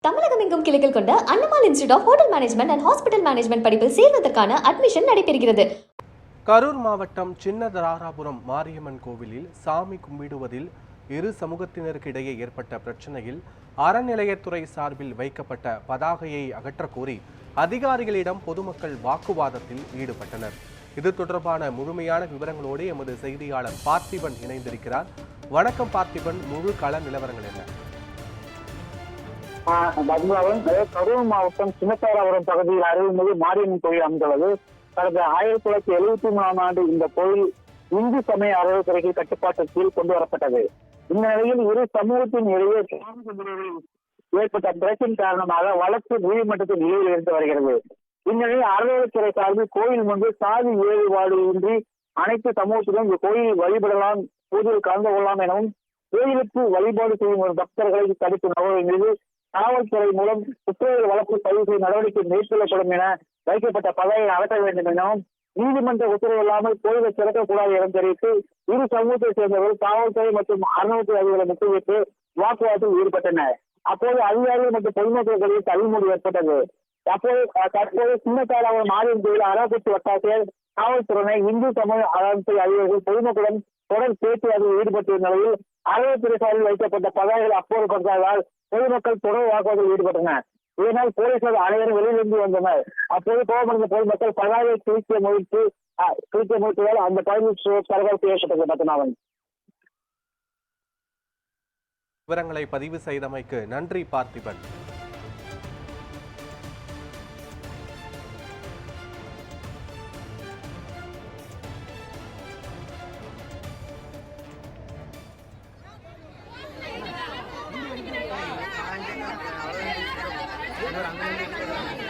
தமிழகம் எங்கும் கிளைகள் கொண்ட Annamalai institute of hotel management and hospital management படிப்பில் சேர்வதற்கான அட்மிஷன் நடைபெறுகிறது. கரூர் மாவட்டம் சின்னதாராபுரம் மாரியம்மன் கோவிலில் சாமி கும்பிடுவதில் இரு சமூகத்தினருக்கு இடையே ஏற்பட்ட பிரச்சனையில் அறநிலையத்துறை சார்பில் வைக்கப்பட்ட பதாகையை அகற்றக்கோரி அதிகாரிகளிடம் பொதுமக்கள் வாக்குவாதத்தில் ஈடுபட்டனர். இது தொடர்பான முழுமையான விவரங்களோடு எமது செய்தியாளர் பார்த்திபன் இணைந்திருக்கிறார். வணக்கம் பார்த்திபன், முழு கள நிலவரங்கள் என்ன? கரூர் மாவட்டம் சின்னதாராபுரம் பகுதியில் அருள்மிகு மாரியம்மன் கோயில் அமைந்துள்ளது. கடந்த 1973ஆம் ஆண்டு இந்த கோயில் இந்து சமய அறநிலையத்துறைக்கு கட்டுப்பாட்டு கீழ் கொண்டு வரப்பட்டது. இந்த நிலையில் இரு சமூகத்தின் இடையே ஏற்பட்ட பிரச்சனை காரணமாக வழக்கு நீதிமன்றத்தின் நிலையில் இருந்து வருகிறது. இந்நிலையில் அறநிலையத்துறை சார்பில் கோயில் முன்பு சாதி வேறுபாடு இன்றி அனைத்து சமூகத்திலும் இந்த கோயிலில் வழிபடலாம், பூஜையில் கலந்து கொள்ளலாம் எனவும் கோயிலுக்கு வழிபாடு செய்யும் ஒரு பக்தர்களை தடுக்கும் நபர்கள் மீது காவல்துறை மூலம் குற்றவியல் வழக்கு பதிவு செய்யும் நடவடிக்கை மேற்கொள்ளப்படும் என வைக்கப்பட்ட பதவியை அகற்ற வேண்டும் எனவும் நீதிமன்ற உத்தரவு இல்லாமல் கோயிலை திறக்கக்கூடாது என தெரிவித்து இரு சமூகத்தை சேர்ந்தவர்கள் காவல்துறை மற்றும் அறநிலையத்துறை அதிகாரிகளை முற்றுகையிட்டு வாக்குவாதத்தில் ஈடுபட்டனர். அப்போது அதிகாரிகள் மற்றும் பொதுமக்களிடையே தள்ளுமுடி ஏற்பட்டது. தற்போது சின்னதாராபுரம் மாரியம்மன் கோயில் அராக்குச்சி வட்டாட்சியர் காவல்துறையினர் இந்து சமய அறநிலையத்துறை அதிகாரிகள் பொதுமக்களுடன் தொடர் பேச்சுவார்த்தையில் ஈடுபட்ட நிலையில் அறநிலையத்துறை சார்பில் வைக்கப்பட்ட பதாகைகள் அப்போது பொதுமக்கள் தொடர் வாக்குவாதத்தில் ஈடுபட்டனர். இதனால் போலீசார் அனைவரும் வெளியிலிருந்து வந்தனர். அப்போது கோபமடைந்த பொதுமக்கள் பதாகையை கிழிக்க முயற்சியால் அந்த பகுதியில் பரபரப்பு ஏற்பட்டது. பத்மநாபன், விவரங்களை பதிவு செய்தமைக்கு நன்றி பார்த்திபன். அங்கே